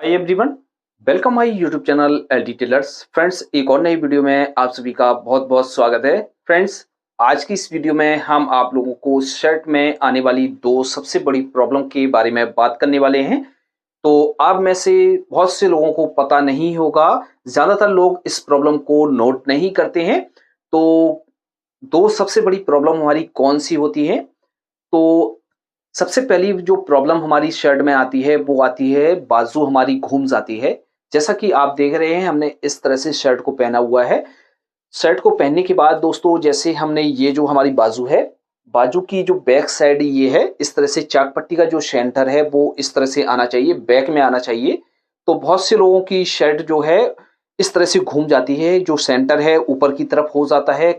Hi everyone, welcome my YouTube channel LD tailors. Friends, एक और नई वीडियो में आप सभी का बहुत बहुत स्वागत है। फ्रेंड्स, आज की इस वीडियो में हम आप लोगों को शर्ट में आने वाली दो सबसे बड़ी प्रॉब्लम के बारे में बात करने वाले हैं। तो आप में से बहुत से लोगों को पता नहीं होगा, ज़्यादातर लोग इस प्रॉब्लम को नोट नहीं करते हैं। तो दो सबसे बड़ी प्रॉब्लम हमारी कौन सी होती है? तो सबसे पहली जो प्रॉब्लम हमारी शर्ट में आती है वो आती है बाजू हमारी घूम जाती है। जैसा कि आप देख रहे हैं, हमने इस तरह से शर्ट को पहना हुआ है। शर्ट को पहनने के बाद दोस्तों, जैसे हमने ये जो हमारी बाजू है, बाजू की जो बैक साइड ये है, इस तरह से चाक पट्टी का जो सेंटर है वो इस तरह से आना चाहिए, बैक में आना चाहिए। तो बहुत से लोगों की शर्ट जो है इस तरह से घूम जाती है, जो सेंटर है ऊपर की तरफ हो जाता है,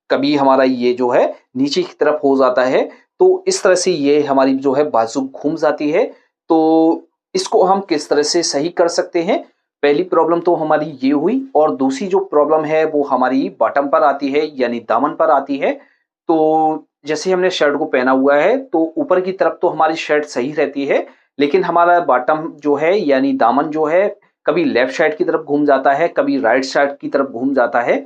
कभी हमारा ये जो है नीचे की तरफ हो जाता है। तो इस तरह से ये हमारी जो है बाजू घूम जाती है। तो इसको हम किस तरह से सही कर सकते हैं? पहली प्रॉब्लम तो हमारी ये हुई, और दूसरी जो प्रॉब्लम है वो हमारी बॉटम पर आती है, यानी दामन पर आती है। तो जैसे हमने शर्ट को पहना हुआ है तो ऊपर की तरफ तो हमारी शर्ट सही रहती है, लेकिन हमारा बॉटम जो है यानी दामन जो है, कभी लेफ्ट साइड की तरफ घूम जाता है, कभी राइट साइड की तरफ घूम जाता है।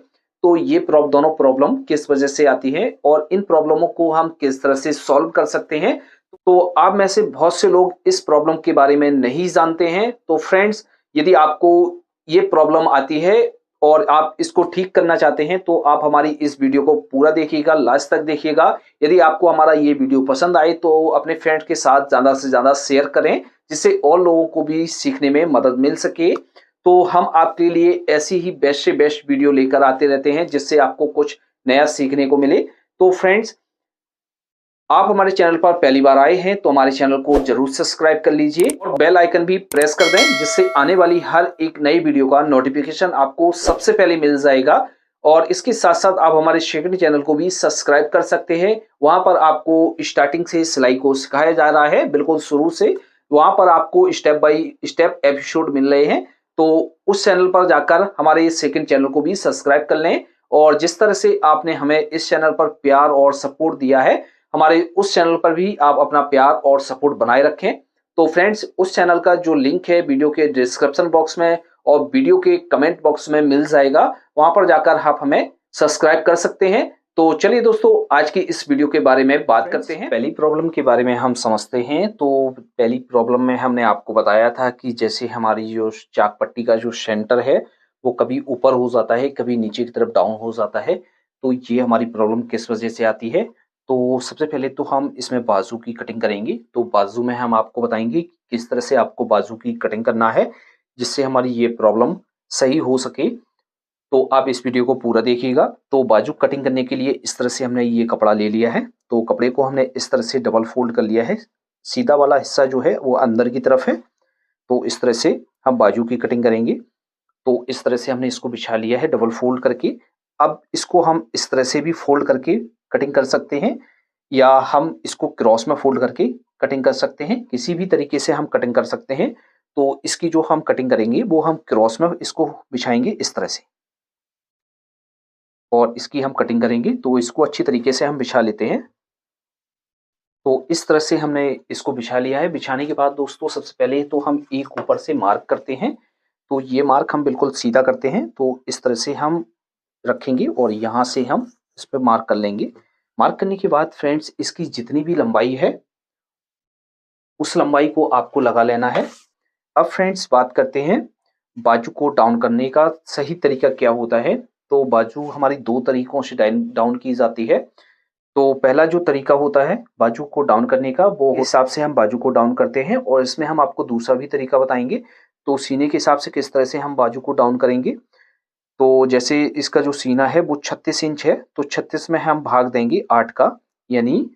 तो ये दोनों प्रॉब्लम किस वजह से आती है और इन प्रॉब्लमों को हम किस तरह से सॉल्व कर सकते हैं? तो आप में से बहुत से लोग इस प्रॉब्लम के बारे में नहीं जानते हैं। तो फ्रेंड्स, यदि आपको ये प्रॉब्लम आती है और आप इसको ठीक करना चाहते हैं तो आप हमारी इस वीडियो को पूरा देखिएगा, लास्ट तक देखिएगा। यदि आपको हमारा ये वीडियो पसंद आए तो अपने फ्रेंड्स के साथ ज़्यादा से ज़्यादा शेयर करें, जिससे और लोगों को भी सीखने में मदद मिल सके। तो हम आपके लिए ऐसी ही बेस्ट से बेस्ट वीडियो लेकर आते रहते हैं, जिससे आपको कुछ नया सीखने को मिले। तो फ्रेंड्स, आप हमारे चैनल पर पहली बार आए हैं तो हमारे चैनल को जरूर सब्सक्राइब कर लीजिए और बेल आइकन भी प्रेस कर दें, जिससे आने वाली हर एक नई वीडियो का नोटिफिकेशन आपको सबसे पहले मिल जाएगा। और इसके साथ साथ आप हमारे सेकंड चैनल को भी सब्सक्राइब कर सकते हैं। वहां पर आपको स्टार्टिंग से सिलाई को सिखाया जा रहा है, बिल्कुल शुरू से। वहां पर आपको स्टेप बाय स्टेप एपिसोड मिल रहे हैं। तो उस चैनल पर जाकर हमारे सेकंड चैनल को भी सब्सक्राइब कर लें। और जिस तरह से आपने हमें इस चैनल पर प्यार और सपोर्ट दिया है, हमारे उस चैनल पर भी आप अपना प्यार और सपोर्ट बनाए रखें। तो फ्रेंड्स, उस चैनल का जो लिंक है वीडियो के डिस्क्रिप्शन बॉक्स में और वीडियो के कमेंट बॉक्स में मिल जाएगा। वहां पर जाकर आप हमें सब्सक्राइब कर सकते हैं। तो चलिए दोस्तों, आज की इस वीडियो के बारे में बात करते हैं। पहली प्रॉब्लम के बारे में हम समझते हैं। तो पहली प्रॉब्लम में हमने आपको बताया था कि जैसे हमारी जो चाक पट्टी का जो सेंटर है वो कभी ऊपर हो जाता है, कभी नीचे की तरफ डाउन हो जाता है। तो ये हमारी प्रॉब्लम किस वजह से आती है? तो सबसे पहले तो हम इसमें बाजू की कटिंग करेंगे। तो बाजू में हम आपको बताएंगे कि किस तरह से आपको बाजू की कटिंग करना है, जिससे हमारी ये प्रॉब्लम सही हो सके। तो आप इस वीडियो को पूरा देखिएगा। तो बाजू कटिंग करने के लिए इस तरह से हमने ये कपड़ा ले लिया है। तो कपड़े को हमने इस तरह से डबल फोल्ड कर लिया है। सीधा वाला हिस्सा जो है वो अंदर की तरफ है। तो इस तरह से हम बाजू की कटिंग करेंगे। तो इस तरह से हमने इसको बिछा लिया है डबल फोल्ड करके। अब इसको हम इस तरह से भी फोल्ड करके कटिंग कर सकते हैं, या हम इसको क्रॉस में फोल्ड करके कटिंग कर सकते हैं। किसी भी तरीके से हम कटिंग कर सकते हैं। तो इसकी जो हम कटिंग करेंगे वो हम क्रॉस में इसको बिछाएंगे इस तरह से, और इसकी हम कटिंग करेंगे। तो इसको अच्छी तरीके से हम बिछा लेते हैं। तो इस तरह से हमने इसको बिछा लिया है। बिछाने के बाद दोस्तों, सबसे पहले तो हम एक ऊपर से मार्क करते हैं। तो ये मार्क हम बिल्कुल सीधा करते हैं। तो इस तरह से हम रखेंगे और यहाँ से हम इस पे मार्क कर लेंगे। मार्क करने के बाद फ्रेंड्स, इसकी जितनी भी लंबाई है उस लंबाई को आपको लगा लेना है। अब फ्रेंड्स, बात करते हैं बाजू को डाउन करने का सही तरीका क्या होता है। तो बाजू हमारी दो तरीकों से डाउन की जाती है। तो पहला जो तरीका होता है बाजू को डाउन करने का, वो हिसाब से हम बाजू को डाउन करते हैं, और इसमें हम आपको दूसरा भी तरीका बताएंगे। तो सीने के हिसाब से किस तरह से हम बाजू को डाउन करेंगे। तो जैसे इसका जो सीना है वो 36 इंच है, तो 36 में हम भाग देंगे 8 का, यानी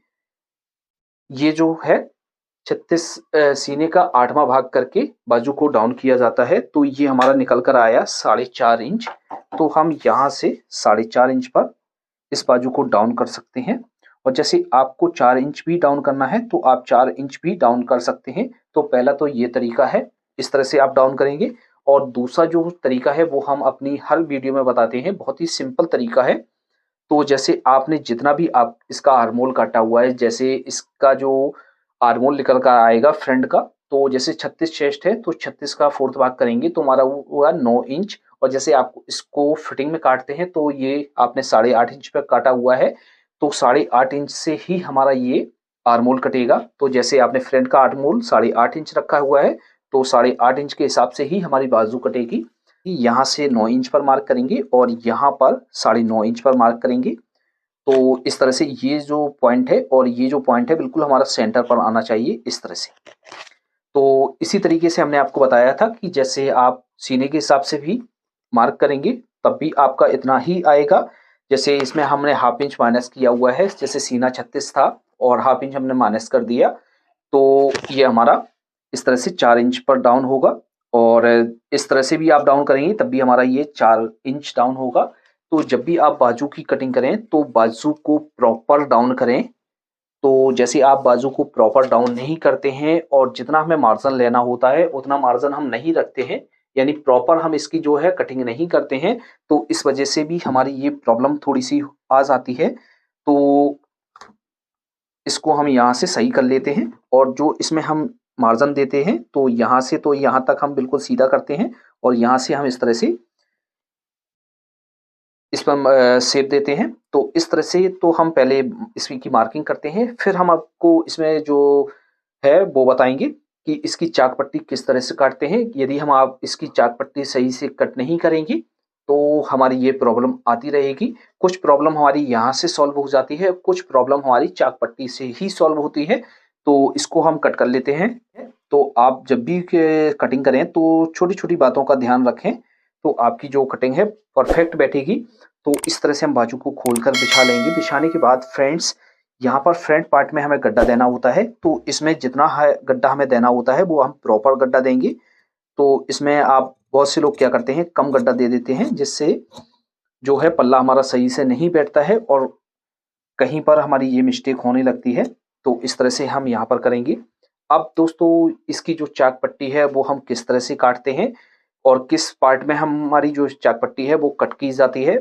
ये जो है 36 सीने का 8वां भाग करके बाजू को डाउन किया जाता है। तो ये हमारा निकल कर आया 4.5 इंच। तो हम यहाँ से 4.5 इंच पर इस बाजू को डाउन कर सकते हैं। और जैसे आपको 4 इंच भी डाउन करना है तो आप 4 इंच भी डाउन कर सकते हैं। तो पहला तो ये तरीका है, इस तरह से आप डाउन करेंगे। और दूसरा जो तरीका है वो हम अपनी हर वीडियो में बताते हैं, बहुत ही सिंपल तरीका है। तो जैसे आपने जितना भी आप इसका आर्मोल काटा हुआ है, जैसे इसका जो आर्मोल निकल कर आएगा फ्रंट का, तो जैसे 36 चेस्ट है तो 36 का 4th भाग करेंगे तो हमारा वो हुआ 9 इंच। और जैसे आप इसको फिटिंग में काटते हैं तो ये आपने 8.5 इंच पे काटा हुआ है, तो 8.5 इंच से ही हमारा ये आर्म होल कटेगा। तो जैसे आपने फ्रंट का आर्म होल 8.5 इंच रखा हुआ है, तो 8.5 इंच के हिसाब से ही हमारी बाजू कटेगी। यहाँ से 9 इंच पर मार्क करेंगे और यहाँ पर 9.5 इंच पर मार्क करेंगे। तो इस तरह से ये जो पॉइंट है और ये जो पॉइंट है बिल्कुल हमारा सेंटर पर आना चाहिए, इस तरह से। तो इसी तरीके से हमने आपको बताया था कि जैसे आप सीने के हिसाब से भी मार्क करेंगे तब भी आपका इतना ही आएगा। जैसे इसमें हमने हाफ इंच माइनस किया हुआ है, जैसे सीना 36 था और हाफ इंच हमने माइनस कर दिया, तो ये हमारा इस तरह से 4 इंच पर डाउन होगा। और इस तरह से भी आप डाउन करेंगे तब भी हमारा ये 4 इंच डाउन होगा। तो जब भी आप बाजू की कटिंग करें तो बाजू को प्रॉपर डाउन करें। तो जैसे आप बाजू को प्रॉपर डाउन नहीं करते हैं और जितना हमें मार्जिन लेना होता है उतना मार्जिन हम नहीं रखते हैं, यानी प्रॉपर हम इसकी जो है कटिंग नहीं करते हैं, तो इस वजह से भी हमारी ये प्रॉब्लम थोड़ी सी आ जाती है। तो इसको हम यहाँ से सही कर लेते हैं और जो इसमें हम मार्जिन देते हैं तो यहाँ से तो यहाँ तक हम बिल्कुल सीधा करते हैं और यहाँ से हम इस तरह से इस पर शेप देते हैं। तो इस तरह से तो हम पहले इसकी की मार्किंग करते हैं, फिर हम आपको इसमें जो है वो बताएंगे कि इसकी चाक पट्टी किस तरह से काटते हैं। यदि हम आप इसकी चाक पट्टी सही से कट नहीं करेंगे तो हमारी ये प्रॉब्लम आती रहेगी। कुछ प्रॉब्लम हमारी यहाँ से सॉल्व हो जाती है, कुछ प्रॉब्लम हमारी चाक पट्टी से ही सॉल्व होती है। तो इसको हम कट कर लेते हैं। तो आप जब भी कटिंग करें तो छोटी छोटी बातों का ध्यान रखें, तो आपकी जो कटिंग है परफेक्ट बैठेगी। तो इस तरह से हम बाजू को खोलकर बिछा लेंगे। बिछाने के बाद फ्रेंड्स यहाँ पर फ्रंट पार्ट में हमें गड्ढा देना होता है, तो इसमें जितना है गड्ढा हमें देना होता है वो हम प्रॉपर गड्ढा देंगे। तो इसमें आप बहुत से लोग क्या करते हैं, कम गड्ढा दे देते हैं, जिससे जो है पल्ला हमारा सही से नहीं बैठता है और कहीं पर हमारी ये मिस्टेक होने लगती है। तो इस तरह से हम यहाँ पर करेंगे। अब दोस्तों इसकी जो चाक पट्टी है वो हम किस तरह से काटते हैं और किस पार्ट में हमारी जो चाक पट्टी है वो कट की जाती है।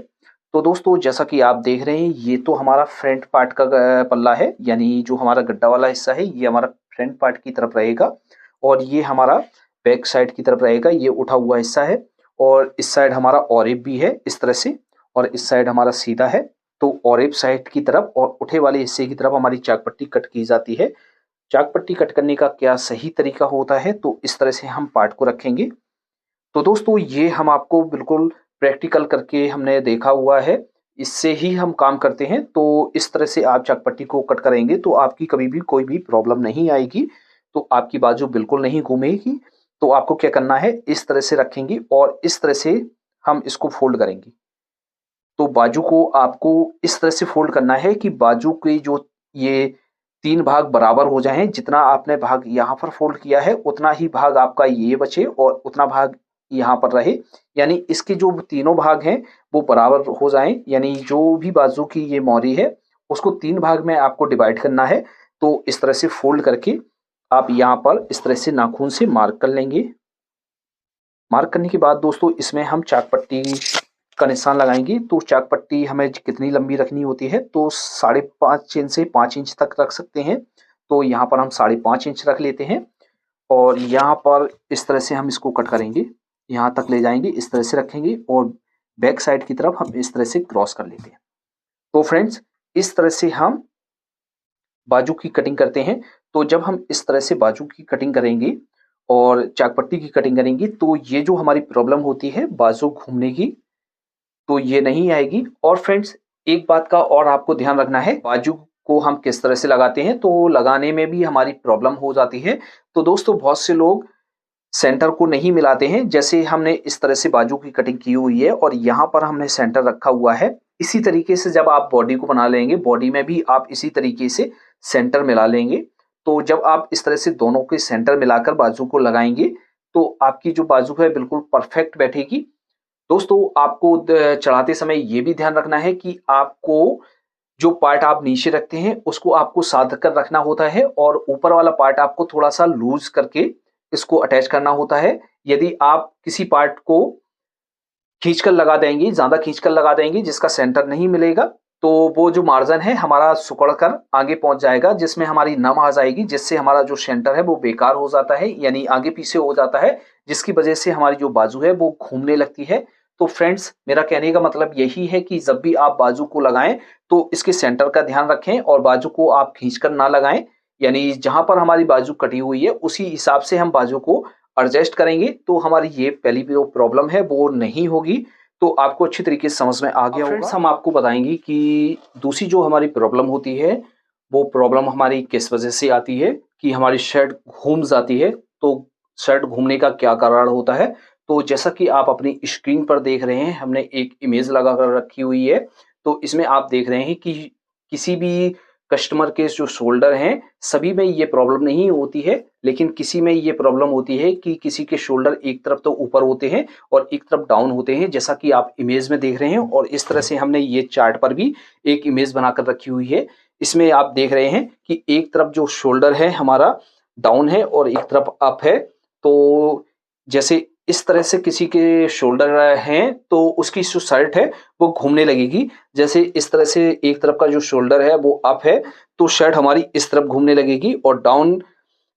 तो दोस्तों जैसा कि आप देख रहे हैं ये तो हमारा फ्रंट पार्ट का पल्ला है, यानी जो हमारा गड्ढा वाला हिस्सा है ये हमारा फ्रंट पार्ट की तरफ रहेगा और ये हमारा बैक साइड की तरफ रहेगा, ये उठा हुआ हिस्सा है। और इस साइड हमारा ऑरिप भी है इस तरह से, और इस साइड हमारा सीधा है। तो ऑरिप साइड की तरफ और उठे वाले हिस्से की तरफ हमारी चाक पट्टी कट की जाती है। चाक पट्टी कट करने का क्या सही तरीका होता है, तो इस तरह से हम पार्ट को रखेंगे। तो दोस्तों ये हम आपको बिल्कुल प्रैक्टिकल करके हमने देखा हुआ है, इससे ही हम काम करते हैं। तो इस तरह से आप चाक पट्टी को कट करेंगे तो आपकी कभी भी कोई भी प्रॉब्लम नहीं आएगी, तो आपकी बाजू बिल्कुल नहीं घूमेगी। तो आपको क्या करना है, इस तरह से रखेंगे और इस तरह से हम इसको फोल्ड करेंगे। तो बाजू को आपको इस तरह से फोल्ड करना है कि बाजू के जो ये 3 भाग बराबर हो जाएं। जितना आपने भाग यहाँ पर फोल्ड किया है उतना ही भाग आपका ये बचे और उतना भाग यहाँ पर रहे, यानी इसके जो तीनों भाग हैं वो बराबर हो जाएं। यानी जो भी बाजू की ये मोरी है उसको 3 भाग में आपको डिवाइड करना है। तो इस तरह से फोल्ड करके आप यहाँ पर इस तरह से नाखून से मार्क कर लेंगे। मार्क करने के बाद दोस्तों इसमें हम चाक पट्टी का निशान लगाएंगे। तो चाक पट्टी हमें कितनी लंबी रखनी होती है, तो 5.5 इंच से 5 इंच तक रख सकते हैं। तो यहाँ पर हम 5.5 इंच रख लेते हैं और यहाँ पर इस तरह से हम इसको कट करेंगे, यहाँ तक ले जाएंगे, इस तरह से रखेंगे और बैक साइड की तरफ हम इस तरह से क्रॉस कर लेते हैं। तो फ्रेंड्स इस तरह से हम बाजू की कटिंग करते हैं। तो जब हम इस तरह से बाजू की कटिंग करेंगे और चाक पट्टी की कटिंग करेंगे तो ये जो हमारी प्रॉब्लम होती है बाजू घूमने की, तो ये नहीं आएगी। और फ्रेंड्स एक बात का और आपको ध्यान रखना है, बाजू को हम किस तरह से लगाते हैं, तो लगाने में भी हमारी प्रॉब्लम हो जाती है। तो दोस्तों बहुत से लोग सेंटर को नहीं मिलाते हैं। जैसे हमने इस तरह से बाजू की कटिंग की हुई है और यहाँ पर हमने सेंटर रखा हुआ है, इसी तरीके से जब आप बॉडी को बना लेंगे, बॉडी में भी आप इसी तरीके से सेंटर मिला लेंगे। तो जब आप इस तरह से दोनों के सेंटर मिलाकर बाजू को लगाएंगे तो आपकी जो बाजू है बिल्कुल परफेक्ट बैठेगी। दोस्तों आपको चढ़ाते समय ये भी ध्यान रखना है कि आपको जो पार्ट आप नीचे रखते हैं उसको आपको साध कर रखना होता है और ऊपर वाला पार्ट आपको थोड़ा सा लूज करके इसको अटैच करना होता है। यदि आप किसी पार्ट को खींचकर लगा देंगे, ज्यादा खींचकर लगा देंगे जिसका सेंटर नहीं मिलेगा, तो वो जो मार्जिन है हमारा सिकुड़ कर आगे पहुंच जाएगा, जिसमें हमारी नम आ जाएगी, जिससे हमारा जो सेंटर है वो बेकार हो जाता है, यानी आगे पीछे हो जाता है, जिसकी वजह से हमारी जो बाजू है वो घूमने लगती है। तो फ्रेंड्स, मेरा कहने का मतलब यही है कि जब भी आप बाजू को लगाएं तो इसके सेंटर का ध्यान रखें और बाजू को आप खींचकर ना लगाएं, यानी जहां पर हमारी बाजू कटी हुई है उसी हिसाब से हम बाजू को एडजस्ट करेंगे तो हमारी ये पहली जो प्रॉब्लम है वो नहीं होगी। तो आपको अच्छी तरीके से समझ में आ गया होगा। फ्रेंड्स, हम आपको बताएंगे कि दूसरी जो हमारी प्रॉब्लम होती है वो प्रॉब्लम हमारी किस वजह से आती है कि हमारी शर्ट घूम जाती है। तो शर्ट घूमने का क्या कारण होता है? तो जैसा कि आप अपनी स्क्रीन पर देख रहे हैं, हमने एक इमेज लगा कर रखी हुई है। तो इसमें आप देख रहे हैं कि किसी भी कस्टमर के जो शोल्डर हैं, सभी में ये प्रॉब्लम नहीं होती है, लेकिन किसी में ये प्रॉब्लम होती है कि किसी के शोल्डर एक तरफ तो ऊपर होते हैं और एक तरफ डाउन होते हैं, जैसा कि आप इमेज में देख रहे हैं। और इस तरह से हमने ये चार्ट पर भी एक इमेज बनाकर रखी हुई है। इसमें आप देख रहे हैं कि एक तरफ जो शोल्डर है हमारा डाउन है और एक तरफ अप है। तो जैसे इस तरह से किसी के शोल्डर हैं तो उसकी जो शर्ट है वो घूमने लगेगी। जैसे इस तरह से एक तरफ का जो शोल्डर है वो अप है तो शर्ट हमारी इस तरफ घूमने लगेगी, और डाउन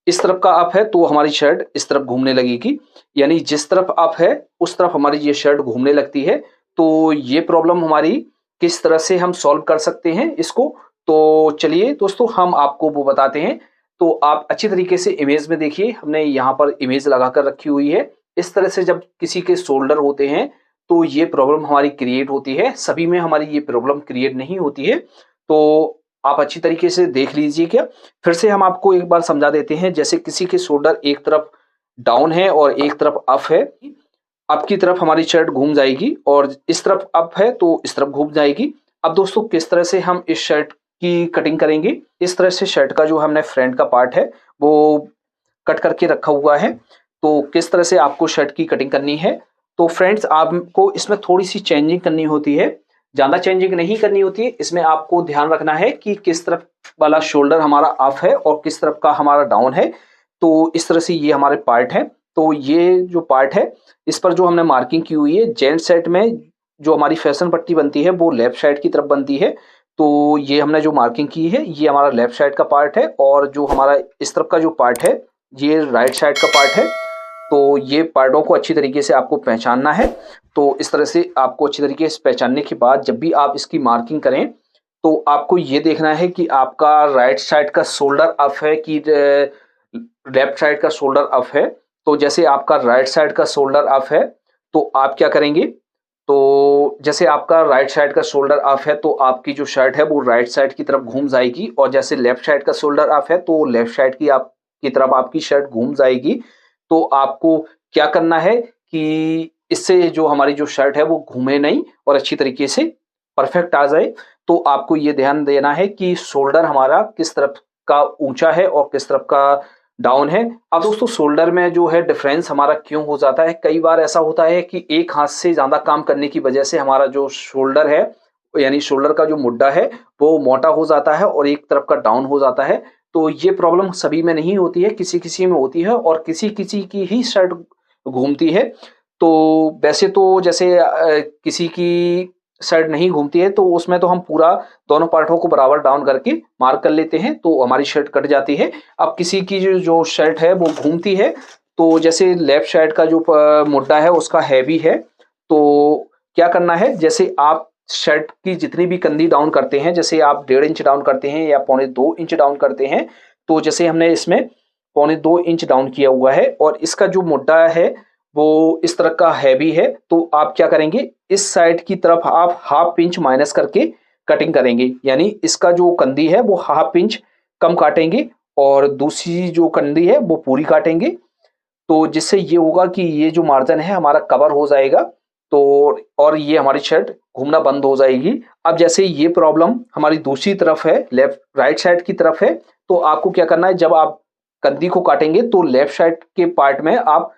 इस तरफ का अप है तो हमारी शर्ट इस तरफ घूमने लगेगी। यानी जिस तरफ अप है उस तरफ हमारी ये शर्ट घूमने लगती है। तो ये प्रॉब्लम हमारी किस तरह से हम सॉल्व कर सकते हैं इसको, तो चलिए दोस्तों हम आपको वो बताते हैं। तो आप अच्छी तरीके से इमेज में देखिए, हमने यहाँ पर इमेज लगा कर रखी हुई है। इस तरह से जब किसी के शोल्डर होते हैं तो ये प्रॉब्लम हमारी क्रिएट होती है, सभी में हमारी ये प्रॉब्लम क्रिएट नहीं होती है। तो आप अच्छी तरीके से देख लीजिए। क्या फिर से हम आपको एक बार समझा देते हैं। जैसे किसी के शोल्डर एक तरफ डाउन है और एक तरफ अप है, अप की तरफ हमारी शर्ट घूम जाएगी और इस तरफ अप है तो इस तरफ घूम जाएगी। अब दोस्तों किस तरह से हम इस शर्ट की कटिंग करेंगे? इस तरह से शर्ट का जो हमने फ्रंट का पार्ट है वो कट करके रखा हुआ है। तो किस तरह से आपको शर्ट की कटिंग करनी है? तो फ्रेंड्स, आपको इसमें थोड़ी सी चेंजिंग करनी होती है, ज्यादा चेंजिंग नहीं करनी होती है। इसमें आपको ध्यान रखना है कि किस तरफ वाला शोल्डर हमारा अप है और किस तरफ का हमारा डाउन है। तो इस तरह से ये हमारे पार्ट है। तो ये जो पार्ट है इस पर जो हमने मार्किंग की हुई है, जेंट्स सेट में जो हमारी फैशन पट्टी बनती है वो लेफ्ट साइड की तरफ बनती है। तो ये हमने जो मार्किंग की है ये हमारा लेफ्ट साइड का पार्ट है, और जो हमारा इस तरफ का जो पार्ट है ये राइट साइड का पार्ट है। तो ये पार्टों को अच्छी तरीके से आपको पहचानना है। तो इस तरह से आपको अच्छी तरीके से पहचानने के बाद जब भी आप इसकी मार्किंग करें तो आपको ये देखना है कि आपका राइट साइड का शोल्डर अप है कि लेफ्ट साइड का शोल्डर अप है। तो जैसे आपका राइट साइड का शोल्डर अप है तो आप क्या करेंगे? तो जैसे आपका राइट साइड का शोल्डर अप है तो आपकी जो शर्ट है वो राइट साइड की तरफ घूम जाएगी, और जैसे लेफ्ट साइड का शोल्डर अप है तो लेफ्ट साइड की तरफ आपकी शर्ट घूम जाएगी। तो आपको क्या करना है कि इससे जो हमारी जो शर्ट है वो घूमे नहीं और अच्छी तरीके से परफेक्ट आ जाए। तो आपको ये ध्यान देना है कि शोल्डर हमारा किस तरफ का ऊंचा है और किस तरफ का डाउन है। अब दोस्तों शोल्डर में जो है डिफरेंस हमारा क्यों हो जाता है? कई बार ऐसा होता है कि एक हाथ से ज्यादा काम करने की वजह से हमारा जो शोल्डर है, यानी शोल्डर का जो मुड्डा है वो मोटा हो जाता है और एक तरफ का डाउन हो जाता है। तो ये प्रॉब्लम सभी में नहीं होती है, किसी किसी में होती है और किसी किसी की ही शर्ट घूमती है। तो वैसे तो जैसे किसी की शर्ट नहीं घूमती है तो उसमें तो हम पूरा दोनों पार्टों को बराबर डाउन करके मार्क कर लेते हैं तो हमारी शर्ट कट जाती है। अब किसी की जो शर्ट है वो घूमती है, तो जैसे लेफ्ट साइड का जो मुड्डा है उसका हैवी है, तो क्या करना है? जैसे आप शर्ट की जितनी भी कंधी डाउन करते हैं, जैसे आप 1.5 इंच डाउन करते हैं या 1.25 इंच डाउन करते हैं, तो जैसे हमने इसमें 1.25 इंच डाउन किया हुआ है और इसका जो मुड्डा है वो इस तरह का हैवी है, तो आप क्या करेंगे? इस साइड की तरफ आप ½ इंच माइनस करके कटिंग करेंगे, यानी इसका जो कंधी है वो ½ इंच कम काटेंगे और दूसरी जो कंधी है वो पूरी काटेंगे। तो जिससे ये होगा कि ये जो मार्जिन है हमारा कवर हो जाएगा, तो और ये हमारी शर्ट घूमना बंद हो जाएगी। अब जैसे ये प्रॉब्लम हमारी दूसरी तरफ है, राइट साइड की तरफ है, तो आपको क्या करना है? जब आप कंधी को काटेंगे तो लेफ्ट साइड के पार्ट में आप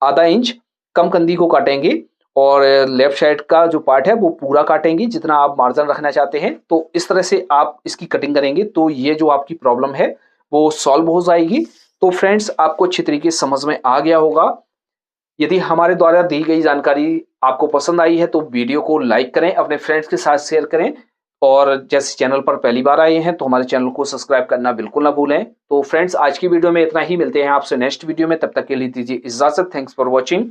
½ इंच कम कंधी को काटेंगे और लेफ्ट साइड का जो पार्ट है वो पूरा काटेंगे जितना आप मार्जिन रखना चाहते हैं। तो इस तरह से आप इसकी कटिंग करेंगे तो ये जो आपकी प्रॉब्लम है वो सॉल्व हो जाएगी। तो फ्रेंड्स, आपको अच्छी तरीके से समझ में आ गया होगा। यदि हमारे द्वारा दी गई जानकारी आपको पसंद आई है तो वीडियो को लाइक करें, अपने फ्रेंड्स के साथ शेयर करें और जैसे चैनल पर पहली बार आए हैं तो हमारे चैनल को सब्सक्राइब करना बिल्कुल ना भूलें। तो फ्रेंड्स आज की वीडियो में इतना ही, मिलते हैं आपसे नेक्स्ट वीडियो में, तब तक के लिए दीजिए इजाजत। Thanks for watching.